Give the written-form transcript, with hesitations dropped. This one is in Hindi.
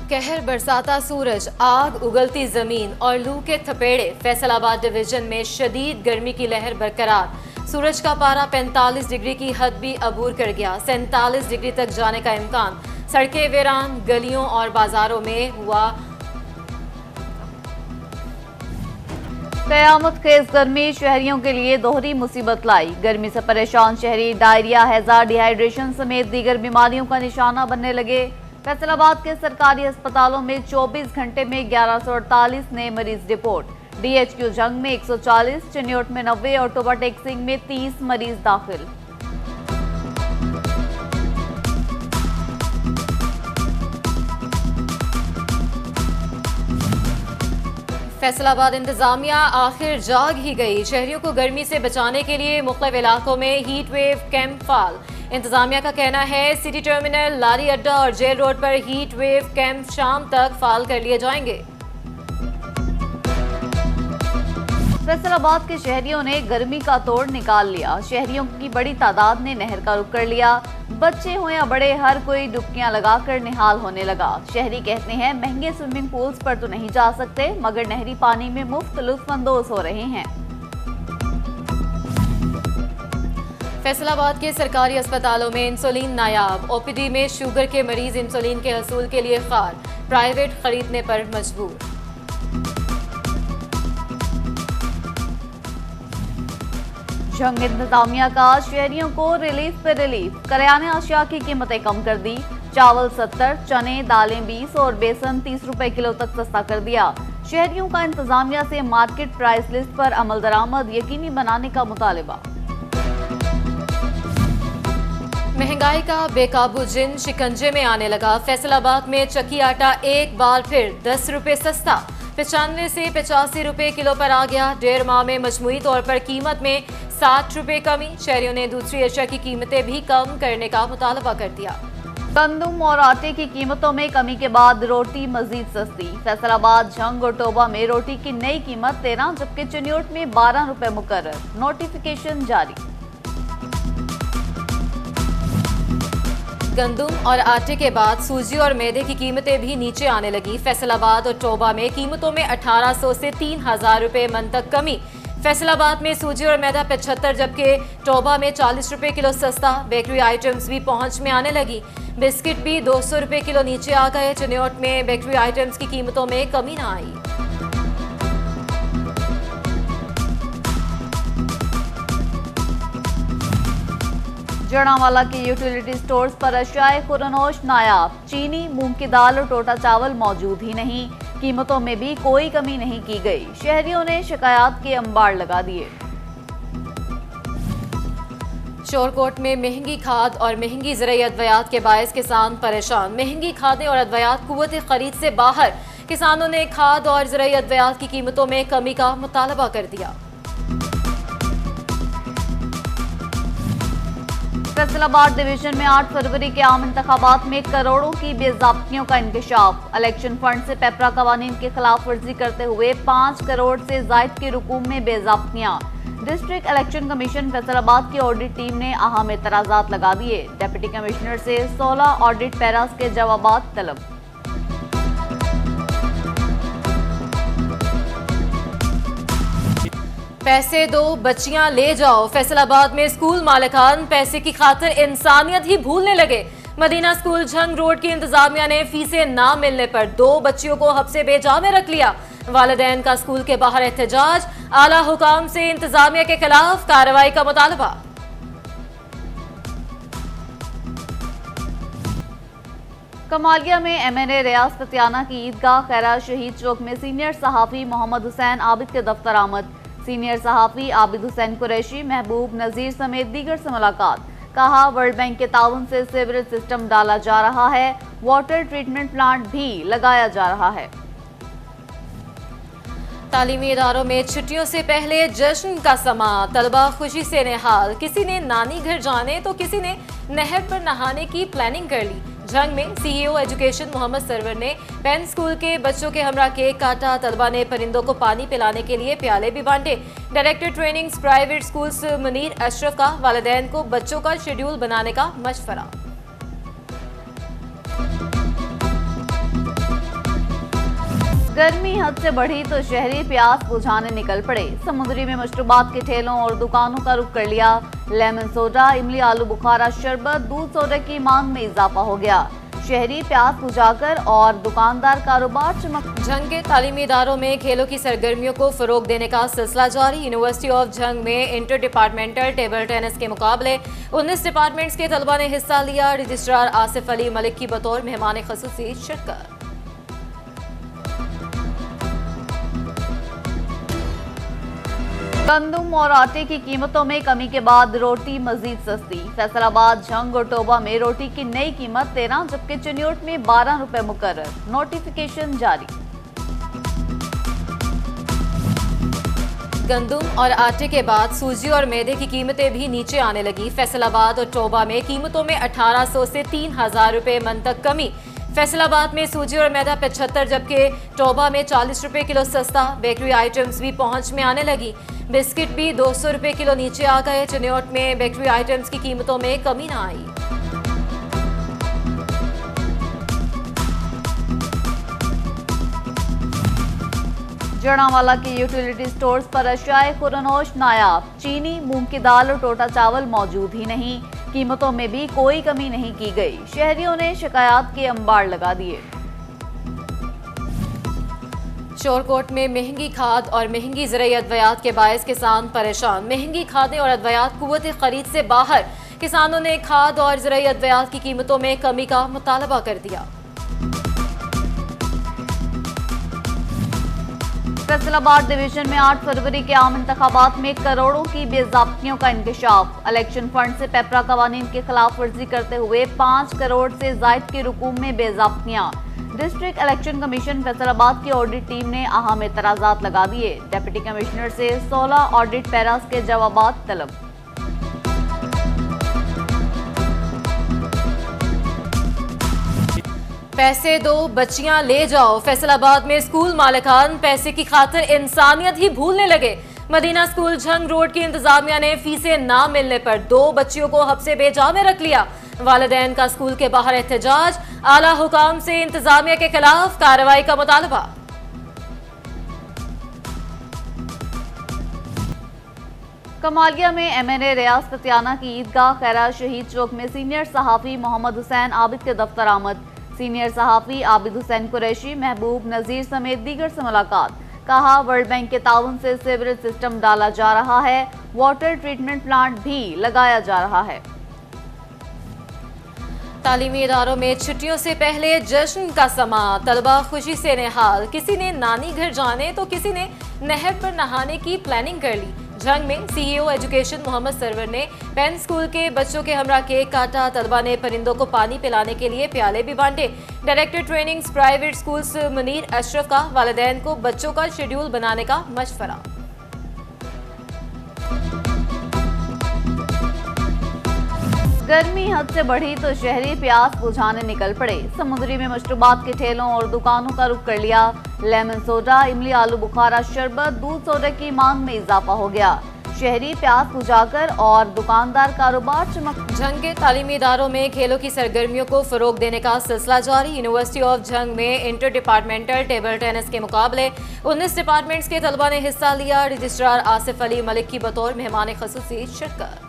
कहर बरसाता सूरज, आग उगलती जमीन और लू के थपेड़े। फैसलाबाद डिवीजन में शदीद गर्मी की लहर बरकरार। सूरज का पारा 45 डिग्री की हद भी अबूर कर गया। 47 डिग्री तक जाने का इम्कान। सड़कें वीरान, गलियों और बाजारों में हुआ कयामत खेज गर्मी शहरियों के लिए दोहरी मुसीबत लाई। गर्मी से परेशान शहरी डायरिया, हैजा, डिहाइड्रेशन समेत दीगर बीमारियों का निशाना बनने लगे। फैसलाबाद के सरकारी अस्पतालों में 24 घंटे में 1148 नए मरीज रिपोर्ट। डीएचक्यू जंग में 140, चिन्योट में 90 और टोबा टेक्सिंग में 30 मरीज दाखिल। फैसलाबाद इंतजामिया आखिर जाग ही गई। शहरियों को गर्मी से बचाने के लिए मुख्तलिफ इलाकों में हीट वेव कैंप फाल। इंतजामिया का कहना है सिटी टर्मिनल, लारी अड्डा और जेल रोड पर हीट वेव कैंप शाम तक फाल कर लिए जाएंगे। फैसलाबाद के शहरियों ने गर्मी का तोड़ निकाल लिया। शहरियों की बड़ी तादाद ने नहर का रुख कर लिया। बच्चे हो या बड़े, हर कोई डुबकियां लगाकर निहाल होने लगा। शहरी कहते हैं महंगे स्विमिंग पूल्स पर तो नहीं जा सकते, मगर नहरी पानी में मुफ्त लुत्फअंदोज हो रहे हैं। फैसलाबाद के सरकारी अस्पतालों में इंसुलिन नायाब। ओपीडी में शुगर के मरीज इंसुलिन के हसूल के लिए खार, प्राइवेट खरीदने पर मजबूर। जंग इंतजामिया का शहरियों को रिलीफ पे रिलीफ। करियाने अशिया की कीमतें कम कर दी। चावल 70, चने, दालें 20 और बेसन 30 रुपए किलो तक सस्ता कर दिया। शहरियों का इंतजामिया से मार्केट प्राइस लिस्ट पर अमल दरामद यकीनी बनाने का मुतालिबा। महंगाई का बेकाबू जिन शिकंजे में आने लगा। फैसलाबाद में चक्की आटा एक बार फिर 10 रुपए सस्ता, 95 से 85 रुपए किलो पर आ गया। 1.5 माह में मजमूई तौर पर कीमत में 60 रुपए कमी। शहरियों ने दूसरी अशिया की कीमतें भी कम करने का मुतालबा कर दिया। गंदम और आटे की कीमतों में कमी के बाद रोटी मजीद सस्ती। फैसलाबाद, जंग और टोबा में रोटी की नई कीमत 13, जबकि चिन्योट में 12 रुपए मुकर्रर। नोटिफिकेशन जारी। गंदम और आटे के बाद सूजी और मैदे की कीमतें भी नीचे आने लगी। फैसलाबाद और टोबा में कीमतों में 1800 से 3000 रुपए मन तक कमी। फैसलाबाद में सूजी और मैदा 75, जबकि टोबा में 40 रुपए किलो सस्ता। बेकरी आइटम्स भी पहुंच में आने लगी। बिस्किट भी 200 रुपए किलो नीचे आ गए। चिन्योट में बेकरी आइटम्स की कीमतों में कमी न आई। जड़ावाला के यूटिलिटी स्टोर्स पर अशियाए खुरनोश नायाब। चीनी, मूंग की दाल और टोटा चावल मौजूद ही नहीं। कीमतों में भी कोई कमी नहीं की गई। शहरियों ने शिकायत के अंबार लगा दिए। शोरकोट में महंगी खाद और महंगी ज़राई अद्वियात के बायस किसान परेशान। महंगी खादें और अद्वियात कुव्वत खरीद से बाहर। किसानों ने खाद और ज़राई अद्वियात की कीमतों में कमी का मुतालबा कर दिया। फैसलाबाद डिवीजन में 8 फरवरी के आम इंतखाबात में करोड़ों की बेज़ाब्तियों का इंकशाफ। इलेक्शन फंड से पेपरा कवानीन की खिलाफ वर्जी करते हुए 5 करोड़ से जायद की रकूम में बेज़ाब्तियां। डिस्ट्रिक्ट इलेक्शन कमीशन फैसलाबाद की ऑडिट टीम ने अहम एतराज़ात लगा दिए। डिप्टी कमिश्नर से 16 ऑडिट पैरास के जवाबात तलब। पैसे दो, बच्चियां ले जाओ। फैसलाबाद में स्कूल मालिकान पैसे की खातिर इंसानियत ही भूलने लगे। मदीना स्कूल झंग रोड की इंतजामिया ने फीसें ना मिलने पर 2 बच्चियों को हब्से बेजा में रख लिया। वालिदैन का स्कूल के बाहर एहतजाज। आला हुकाम से इंतजामिया के खिलाफ कार्रवाई का मुतालबा। कमालिया में एमएनए रियाज ततियाना की ईदगाह खैरा शहीद चौक में सीनियर सहाफ़ी मोहम्मद हुसैन आबिद के दफ्तर आमद। सीनियर सहाफ़ी आबिद हुसैन कुरैशी, महबूब नज़ीर समेत दीगर से मुलाकात। कहा वर्ल्ड बैंक के ताउन से सीवरेज सिस्टम डाला जा रहा है। वाटर ट्रीटमेंट प्लांट भी लगाया जा रहा है। तालीमी इदारों में छुट्टियों से पहले जश्न का समा। तलबा खुशी से निहाल। किसी ने नानी घर जाने तो किसी ने नहर पर नहाने की प्लानिंग कर ली। झंग में सीईओ एजुकेशन मोहम्मद सरवर ने पेन स्कूल के बच्चों के हमरा केक काटा। तलबा ने परिंदों को पानी पिलाने के लिए प्याले भी बांटे। Director trainings private schools Munir Ashraf का वालिदैन को बच्चों का शेड्यूल बनाने का मशवरा। गर्मी हद से बढ़ी तो शहरी प्यास बुझाने निकल पड़े। समुद्री में मशरूबात के ठेलों और दुकानों का रुख कर लिया। लेमन सोडा, इमली, आलू बुखारा, शरबत, दूध सोडा की मांग में इजाफा हो गया। शहरी प्यास बुझाकर और दुकानदार कारोबार चमक। झंग के तालीमी इदारों में खेलों की सरगर्मियों को फरोग देने का सिलसिला जारी। यूनिवर्सिटी ऑफ झंग में इंटर डिपार्टमेंटल टेबल टेनिस के मुकाबले 19 डिपार्टमेंट्स के तलबा ने हिस्सा लिया। रजिस्ट्रार आसिफ अली मलिक की बतौर मेहमान खसूसी शिरकत। गंदम और आटे की कीमतों में कमी के बाद रोटी मजीद सस्ती। फैसलाबाद, झंग और टोबा में रोटी की नई कीमत 13 जबकि चिन्योट में 12 रुपए मुकर्रर। नोटिफिकेशन जारी। गंदम और आटे के बाद सूजी और मैदे की कीमतें भी नीचे आने लगी। फैसलाबाद और टोबा में कीमतों में 1800 से 3000 रुपए मन तक कमी। फैसलाबाद में सूजी और मैदा 75 जबकि टोबा में 40 रुपए किलो सस्ता। बेकरी आइटम्स भी पहुंच में आने लगी। बिस्किट भी 200 रुपए किलो नीचे आ गए। चिन्योट में बेकरी आइटम्स की कीमतों में कमी न आई। जड़ावाला के यूटिलिटी स्टोर्स पर अशियाए खुरनोश नायाब। चीनी, मूंग की दाल और टोटा चावल मौजूद ही नहीं। कीमतों में भी कोई कमी नहीं की गई। शहरियों ने शिकायत के अंबार लगा दिए। शोरकोट में महंगी खाद और महंगी ज़राई अद्वियात के बायस किसान परेशान। महंगी खादें और अद्वियात कुव्वत खरीद से बाहर। किसानों ने खाद और ज़राई अद्वियात की कीमतों में कमी का मुतालबा कर दिया। फैसलाबाद डिवीजन में 8 फरवरी के आम इंतखाबात में करोड़ों की बेज़ाब्तियों का इंकशाफ। इलेक्शन फंड से पेपरा कवानीन की खिलाफ वर्जी करते हुए 5 करोड़ से जायद के रुकूम में बेज़ाब्तियां। डिस्ट्रिक्ट इलेक्शन कमीशन फैसलाबाद की ऑडिट टीम ने अहम एतराजात लगा दिए। डिप्टी कमिश्नर से 16 ऑडिट पैरास के जवाबात तलब। पैसे दो, बच्चियां ले जाओ। फैसलाबाद में स्कूल मालिकान पैसे की खातिर इंसानियत ही भूलने लगे। मदीना स्कूल झंग रोड की इंतजामिया ने फीसें ना मिलने पर 2 बच्चियों को हब्से बेजा में रख लिया। वालिदैन का स्कूल के बाहर एहतजाज। आला हुकाम से इंतजामिया के खिलाफ कार्रवाई का मुतालबा। कमालिया में MNA रियाज कतियाना की ईदगाह खैरा शहीद चौक में सीनियर सहाफ़ी मोहम्मद हुसैन आबिद के दफ्तर आमद। सीनियर सहाफ़ी आबिद हुसैन कुरैशी, महबूब नज़ीर समेत दीगर से मुलाकात। कहा, वर्ल्ड बैंक के ताउन से सीवरेज सिस्टम डाला जा रहा है। वाटर ट्रीटमेंट प्लांट भी लगाया जा रहा है। तालीमी इदारों में छुट्टियों से पहले जश्न का समा। तलबा खुशी से निहाल। किसी ने नानी घर जाने तो किसी ने नहर पर नहाने की प्लानिंग कर ली। झंग में CEO एजुकेशन मोहम्मद सरवर ने पेन स्कूल के बच्चों के हमरा केक काटा। तलबा ने परिंदों को पानी पिलाने के लिए प्याले भी बांटे। Director trainings private schools Munir Ashraf का वालिदैन को बच्चों का शेड्यूल बनाने का मशवरा। गर्मी हद से बढ़ी तो शहरी प्यास बुझाने निकल पड़े। समुद्री में मशरूबात के ठेलों और दुकानों का रुख कर लिया। लेमन सोडा, इमली, आलू बुखारा, शरबत, दूध सोडा की मांग में इजाफा हो गया। शहरी प्यास बुझाकर और दुकानदार कारोबार चमक। झंग के तालीमी इदारों में खेलों की सरगर्मियों को फरोग देने का सिलसिला जारी। यूनिवर्सिटी ऑफ झंग में इंटर डिपार्टमेंटल टेबल टेनिस के मुकाबले 19 डिपार्टमेंट्स के तलबा ने हिस्सा लिया। रजिस्ट्रार आसिफ अली मलिक की बतौर मेहमान खसूसी शिरकत।